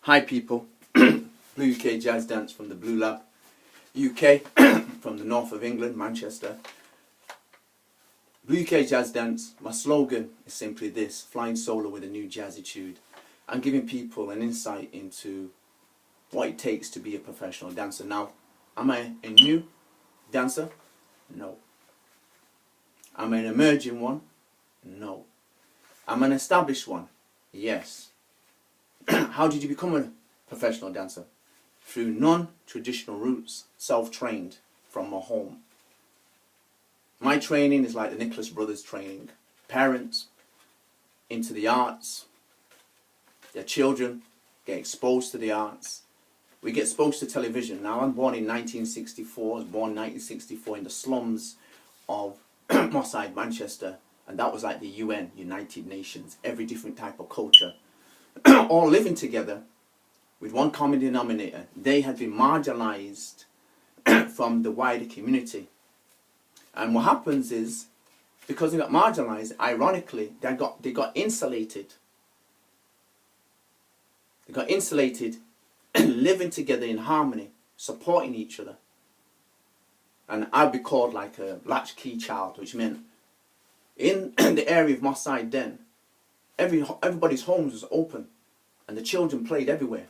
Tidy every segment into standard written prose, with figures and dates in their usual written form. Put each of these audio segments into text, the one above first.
Hi people, Blue UK Jazz Dance from the Blue Lab UK, from the north of England, Manchester. Blue UK Jazz Dance, my slogan is simply this: flying solo with a new jazzitude. I'm giving people an insight into what it takes to be a professional dancer. Now, am I a new dancer? No. Am I an emerging one? No. Am I an established one? Yes. How did you become a professional dancer? Through non-traditional routes, self-trained from my home. My training is like the Nicholas brothers training. Parents into the arts, their children get exposed to the arts. We get exposed to television. Now, I'm born in 1964, I was born in 1964 in the slums of Moss Side, Manchester, and that was like the UN, United Nations, every different type of culture, all living together with one common denominator. They had been marginalized from the wider community. And what happens is, because they got marginalized, ironically, they got insulated. They got insulated, living together in harmony, supporting each other. And I'd be called like a latchkey child, which meant in the area of Moss Side then, everybody's homes was open and the children played everywhere.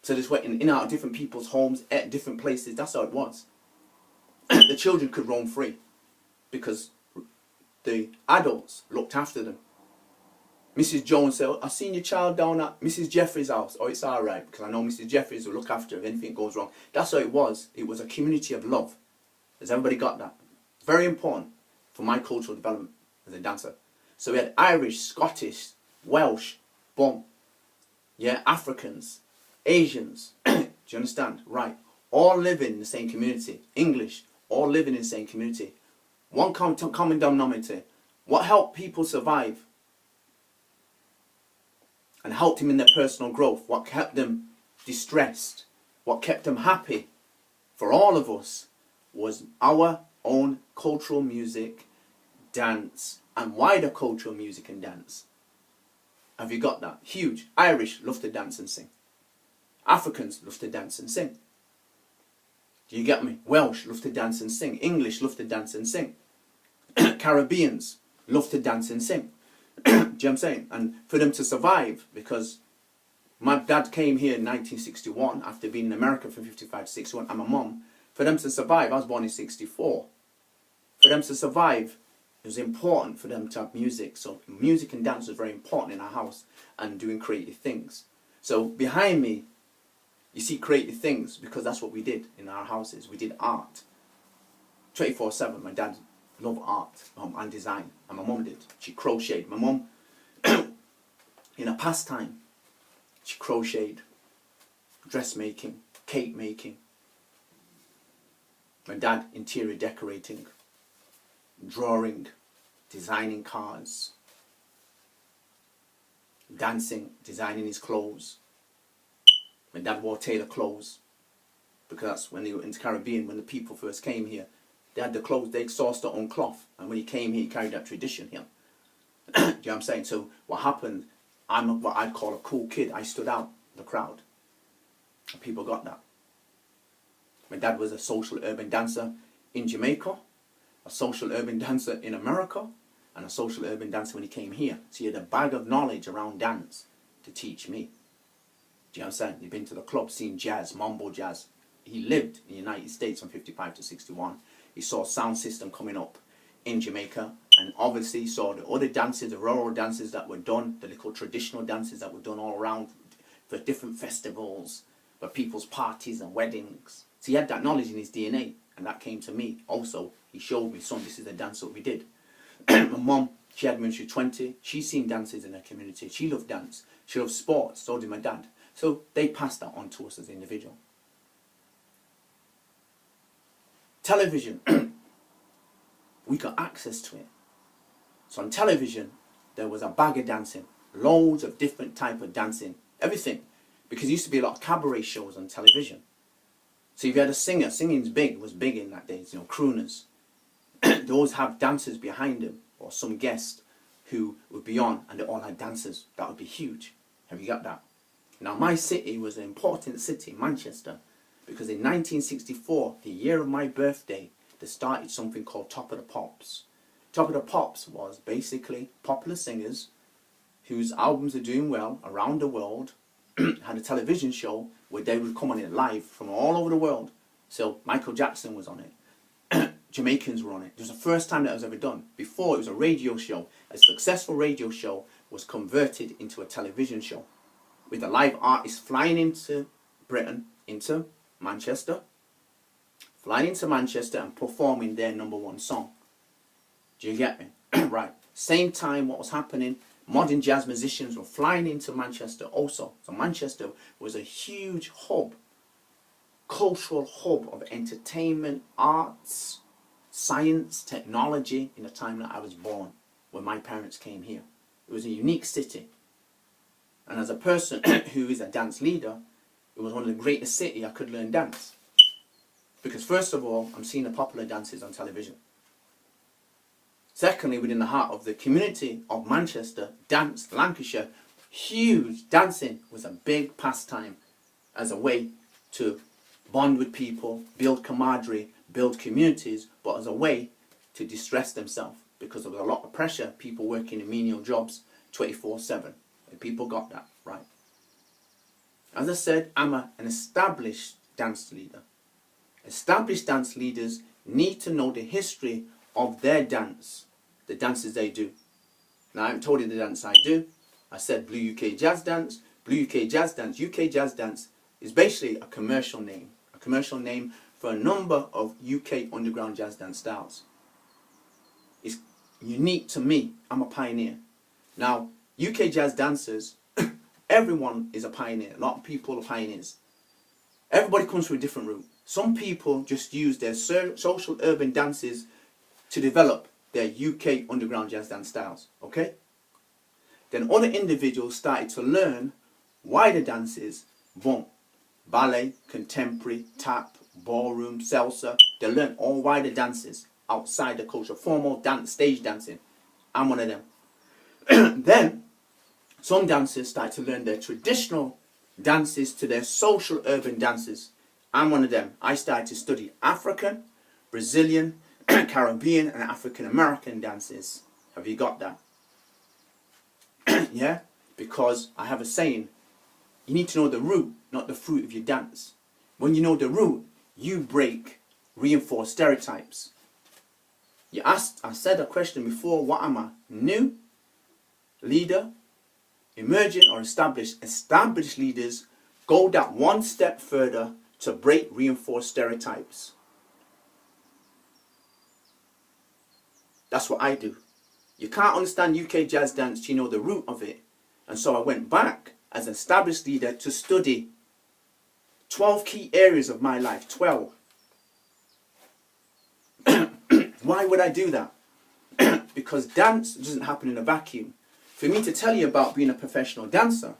So this went in and out of different people's homes at different places. That's how it was. The children could roam free because the adults looked after them. Mrs. Jones said, "I've seen your child down at Mrs. Jeffries' house." "Oh, it's all right, because I know Mrs. Jeffries will look after her if anything goes wrong." That's how it was. It was a community of love. Has everybody got that? Very important for my cultural development as a dancer. So we had Irish, Scottish, Welsh, Africans, Asians. Do you understand? Right. All living in the same community. English, all living in the same community. One common denominator. What helped people survive and helped them in their personal growth? What kept them distressed? What kept them happy? For all of us was our own cultural music, dance, and wider cultural music and dance. Have you got that? Huge. Irish love to dance and sing. Africans love to dance and sing. Do you get me? Welsh love to dance and sing. English love to dance and sing. Caribbeans love to dance and sing. Do you know what I'm saying? And for them to survive, because my dad came here in 1961 after being in America from 55 to 61, and my mum, for them to survive, I was born in 64. For them to survive, it was important for them to have music. So music and dance was very important in our house, and doing creative things. So behind me, you see creative things, because that's what we did in our houses. We did art 24/7. My dad loved art and design, and my mum did. She crocheted. My mum, in a pastime, she crocheted, dressmaking, cake making. My dad, interior decorating, drawing, designing cars, dancing, designing his clothes. My dad wore tailor clothes, because that's when they were in the Caribbean, when the people first came here. They had the clothes, they sourced their own cloth. And when he came here, he carried that tradition here. Do you know what I'm saying? So what happened, I'm what I'd call a cool kid. I stood out in the crowd. And people got that. My dad was a social urban dancer in Jamaica, a social urban dancer in America, and a social urban dancer when he came here. So he had a bag of knowledge around dance to teach me. Do you know what I'm saying? He'd been to the club, seen jazz, mambo jazz. He lived in the United States from 55 to 61. He saw sound system coming up in Jamaica, and obviously he saw the other dances, the rural dances that were done, the little traditional dances that were done all around for different festivals, for people's parties and weddings. So he had that knowledge in his DNA, and that came to me. Also, he showed me, "Son, this is the dance that we did." My mum, she had me when she was 20. She's seen dances in her community. She loved dance. She loved sports. So did my dad. So they passed that on to us as an individual. Television, we got access to it. So on television, there was a bag of dancing, loads of different type of dancing, everything. Because there used to be a lot of cabaret shows on television. So if you had a singer, singing's big, was big in that days, you know, crooners. They always have dancers behind them, or some guest who would be on, and they all had dancers. That would be huge. Have you got that? Now my city was an important city, Manchester, because in 1964, the year of my birthday, they started something called Top of the Pops. Top of the Pops was basically popular singers whose albums are doing well around the world, had a television show where they would come on it live from all over the world. So Michael Jackson was on it. Jamaicans were on it. It was the first time that was ever done. Before, it was a radio show. A successful radio show was converted into a television show, with the live artists flying into Britain, into Manchester, flying into Manchester and performing their #1 song. Do you get me? Right. Same time what was happening, modern jazz musicians were flying into Manchester also. So Manchester was a huge hub, cultural hub of entertainment, arts, science, technology in the time that I was born, when my parents came here. It was a unique city. And as a person who is a dance leader, it was one of the greatest cities I could learn dance. Because first of all, I'm seeing the popular dances on television. Secondly, within the heart of the community of Manchester, dance, Lancashire, huge dancing was a big pastime as a way to bond with people, build camaraderie, build communities, but as a way to distress themselves, because there was a lot of pressure, people working in menial jobs 24/7. And people got that, right? As I said, I'm an established dance leader. Established dance leaders need to know the history of their dance, the dances they do. Now, I haven't told you the dance I do. I said BLU UK Jazz Dance. BLU UK Jazz Dance, UK Jazz Dance, is basically a commercial name for a number of UK underground jazz dance styles. It's unique to me. I'm a pioneer. Now, UK jazz dancers, everyone is a pioneer. A lot of people are pioneers. Everybody comes from a different route. Some people just use their social urban dances to develop their UK underground jazz dance styles, okay? Then other individuals started to learn wider dances, boom, ballet, contemporary, tap, ballroom, salsa. They learn all wider dances outside the culture, formal dance, stage dancing. I'm one of them. Then some dancers started to learn their traditional dances to their social urban dances. I'm one of them. I started to study African, Brazilian, Caribbean and African American dances. Have you got that? Yeah? Because I have a saying, you need to know the root, not the fruit of your dance. When you know the root, you break reinforced stereotypes. I said a question before, what am I? New? Leader? Emerging or established? Established leaders go that one step further to break reinforced stereotypes. That's what I do. You can't understand UK jazz dance till you know the root of it. And so I went back as an established leader to study 12 key areas of my life. 12. Why would I do that? Because dance doesn't happen in a vacuum. For me to tell you about being a professional dancer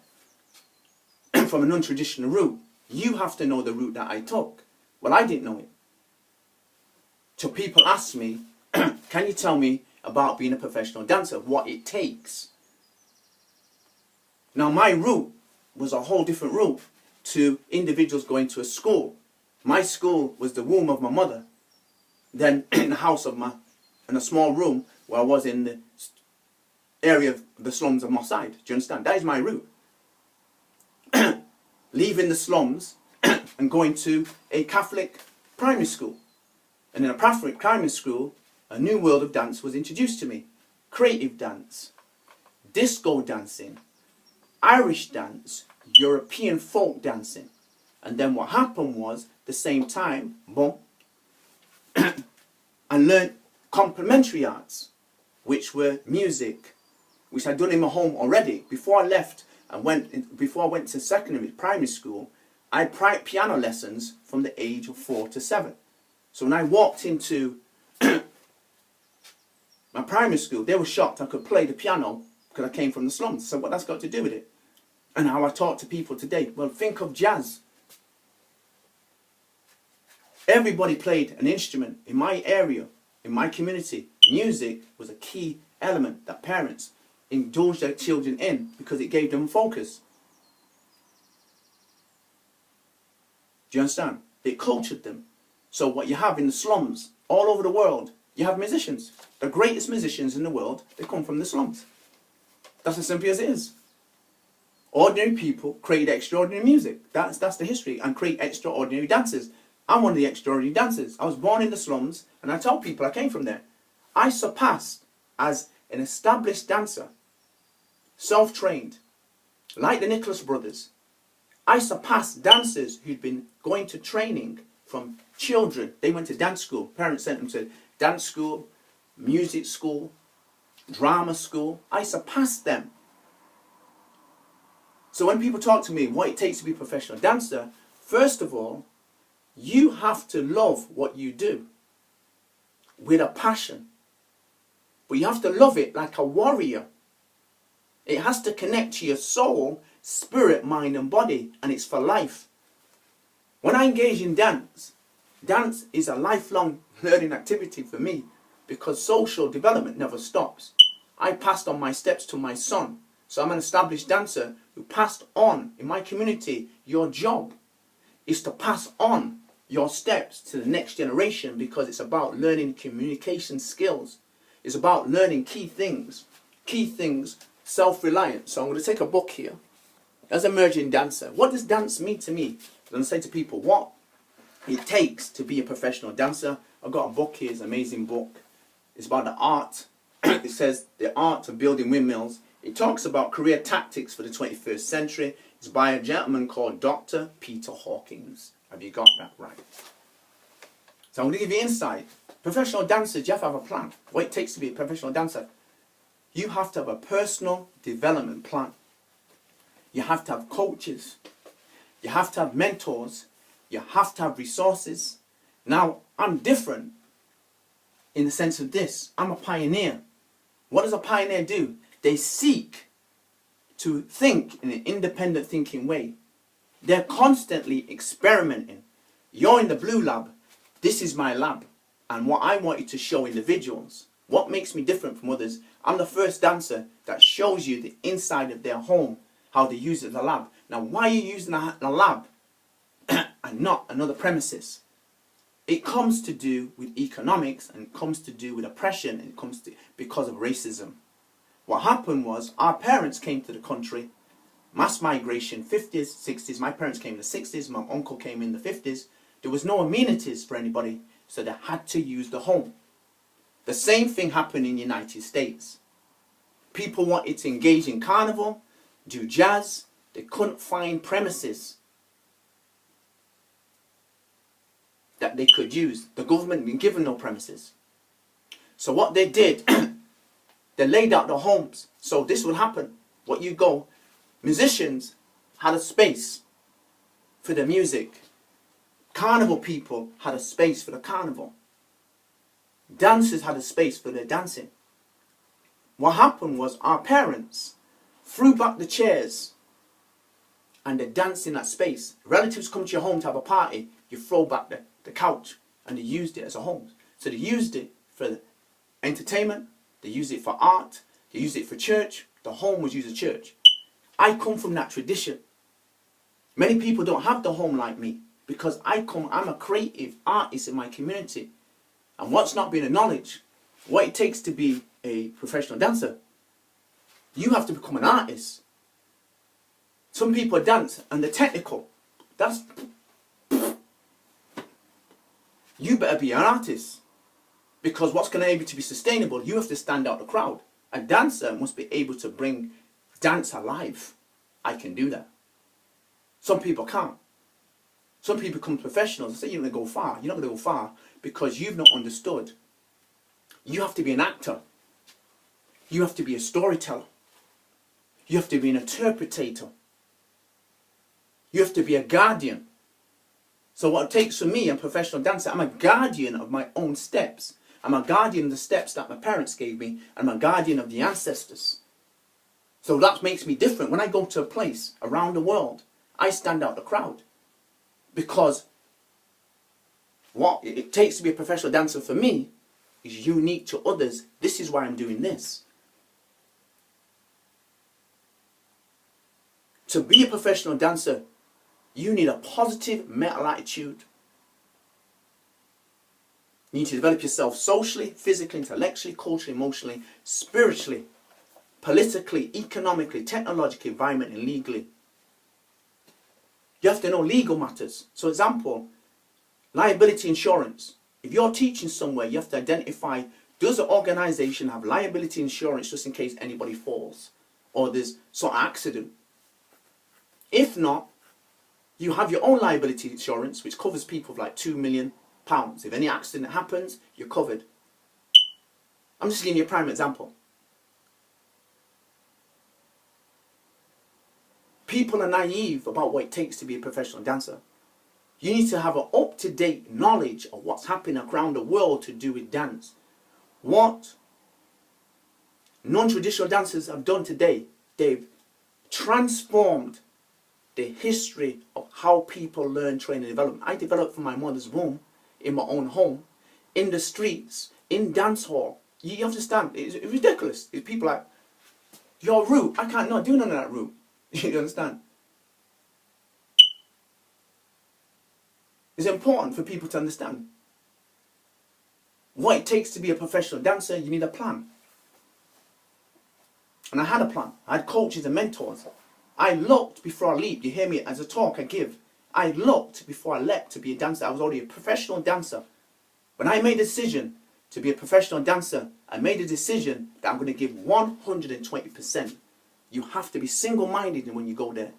from a non-traditional route, you have to know the route that I took. Well, I didn't know it. So people ask me, can you tell me about being a professional dancer, what it takes? Now, my route was a whole different route to individuals going to a school. My school was the womb of my mother. Then in the house of in a small room where I was in the area of the slums of Moss Side. Do you understand? That is my route. Leaving the slums and going to a Catholic primary school. And in a Catholic primary school, a new world of dance was introduced to me. Creative dance, disco dancing, Irish dance, European folk dancing. And then what happened was, the same time, boom, I learned complementary arts, which were music, which I'd done in my home already. Before I left and before I went to primary school, I had piano lessons from the age of 4 to 7. So when I walked into my primary school, they were shocked I could play the piano because I came from the slums. So what that's got to do with it? And how I talk to people today. Well, think of jazz. Everybody played an instrument in my area, in my community. Music was a key element that parents indulged their children in because it gave them focus. Do you understand? They cultured them. So what you have in the slums all over the world, you have musicians. The greatest musicians in the world, they come from the slums. That's as simple as it is. Ordinary people create extraordinary music. That's the history. And create extraordinary dancers. I'm one of the extraordinary dancers. I was born in the slums, and I tell people I came from there. I surpassed as an established dancer, self-trained, like the Nicholas brothers. I surpassed dancers who'd been going to training from children. They went to dance school. Parents sent them to dance school, music school, drama school. I surpassed them. So when people talk to me what it takes to be a professional dancer, first of all, you have to love what you do with a passion. But you have to love it like a warrior. It has to connect to your soul, spirit, mind and body, and it's for life. When I engage in dance, dance is a lifelong learning activity for me because social development never stops. I passed on my steps to my son. So I'm an established dancer who passed on in my community. Your job is to pass on your steps to the next generation because it's about learning communication skills. It's about learning key things, self-reliance. So I'm going to take a book here. As an emerging dancer, what does dance mean to me? I'm going to say to people what it takes to be a professional dancer. I've got a book here, it's an amazing book. It's about the art. It says the art of building windmills. It talks about career tactics for the 21st century. It's by a gentleman called Dr. Peter Hawkins. Have you got that right? So I'm going to give you insight. Professional dancers, you have to have a plan. What it takes to be a professional dancer. You have to have a personal development plan. You have to have coaches. You have to have mentors. You have to have resources. Now, I'm different in the sense of this. I'm a pioneer. What does a pioneer do? They seek to think in an independent thinking way. They're constantly experimenting. You're in the blue lab. This is my lab. And what I want you to show individuals, what makes me different from others, I'm the first dancer that shows you the inside of their home, how they use it as a lab. Now, why are you using the lab and not another premises? It comes to do with economics and it comes to do with oppression and it comes to because of racism. What happened was our parents came to the country, mass migration, 50s, 60s. My parents came in the 60s, my uncle came in the 50s. There was no amenities for anybody, so they had to use the home. The same thing happened in the United States. People wanted to engage in carnival, do jazz. They couldn't find premises that they could use. The government had been given no premises. So what they did, they laid out the homes. So this would happen. What you go, musicians had a space for the music. Carnival people had a space for the carnival. Dancers had a space for their dancing. What happened was our parents threw back the chairs and they danced in that space. Relatives come to your home to have a party, you throw back the couch and they used it as a home. So they used it for entertainment, they used it for art, they used it for church. The home was used as church. I come from that tradition. Many people don't have the home like me because I'm a creative artist in my community. And what's not being acknowledged, what it takes to be a professional dancer, you have to become an artist. Some people dance and they're technical. You better be an artist. Because what's going to be able to be sustainable, you have to stand out the crowd. A dancer must be able to bring dance alive. I can do that. Some people can't. Some people become professionals and say you're going to go far. You're not going to go far because you've not understood. You have to be an actor. You have to be a storyteller. You have to be an interpretator. You have to be a guardian. So what it takes for me, a professional dancer, I'm a guardian of my own steps. I'm a guardian of the steps that my parents gave me. I'm a guardian of the ancestors. So that makes me different. When I go to a place around the world, I stand out the crowd. Because what it takes to be a professional dancer for me is unique to others. This is why I'm doing this. To be a professional dancer, You need a positive mental attitude. You need to develop yourself socially, physically, intellectually, culturally, emotionally, spiritually, politically, economically, technologically, environmentally, and legally. You have to know legal matters. So example, liability insurance. If you're teaching somewhere, you have to identify, does the organization have liability insurance just in case anybody falls or there's some accident? If not, you have your own liability insurance which covers people for like £2 million. If any accident happens, you're covered. I'm just giving you a prime example. People are naive about what it takes to be a professional dancer. You need to have an up-to-date knowledge of what's happening around the world to do with dance. What non-traditional dancers have done today, they've transformed the history of how people learn, train and develop. I developed from my mother's womb, in my own home, in the streets, in dance hall. You understand? It's ridiculous. It's people like, your route, I can't not do none of that route. You understand? It's important for people to understand. What it takes to be a professional dancer, you need a plan. And I had a plan. I had coaches and mentors. I looked before I leaped. You hear me as a talk I give. I looked before I leapt to be a dancer. I was already a professional dancer. When I made a decision to be a professional dancer, I made a decision that I'm going to give 120%. You have to be single-minded when you go there.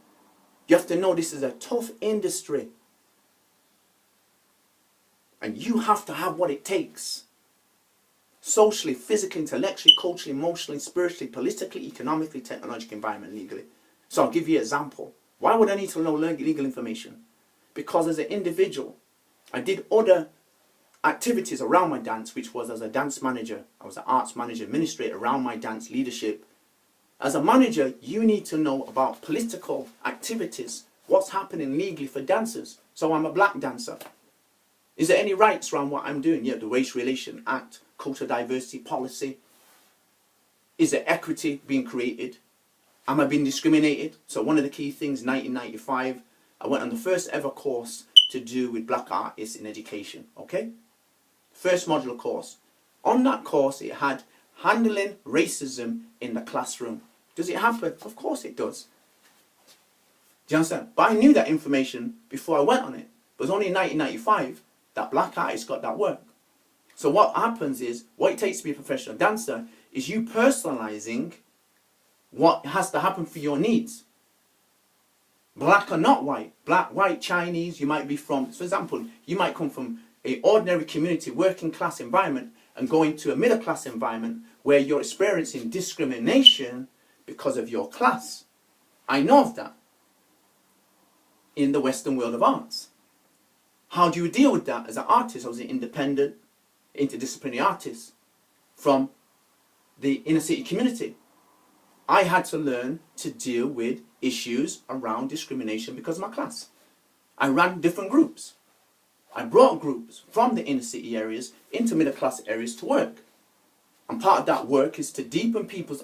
You have to know this is a tough industry. And you have to have what it takes. Socially, physically, intellectually, culturally, emotionally, spiritually, politically, economically, technologically, environmentally, legally. So I'll give you an example. Why would I need to know legal information? Because as an individual, I did other activities around my dance, which was as a dance manager. I was an arts manager, administrator around my dance leadership. As a manager, you need to know about political activities, what's happening legally for dancers. So I'm a black dancer. Is there any rights around what I'm doing? Yeah, the Race Relation Act, Cultural Diversity Policy. Is there equity being created? Am I being discriminated? So one of the key things, 1995, I went on the first ever course to do with black artists in education, okay? First modular course. On that course, it had handling racism in the classroom. Does it happen? Of course it does. Do you understand? But I knew that information before I went on it. But it was only in 1995 that black artists got that work. So what happens is, what it takes to be a professional dancer is you personalizing what has to happen for your needs. Black or not white, black, white, Chinese, you might be from, for example, you might come from an ordinary community, working class environment and go into a middle class environment where you're experiencing discrimination because of your class. I know of that in the Western world of arts. How do you deal with that as an artist? I was an independent, interdisciplinary artist from the inner city community. I had to learn to deal with issues around discrimination because of my class. I ran different groups. I brought groups from the inner city areas into middle class areas to work. And part of that work is to deepen people's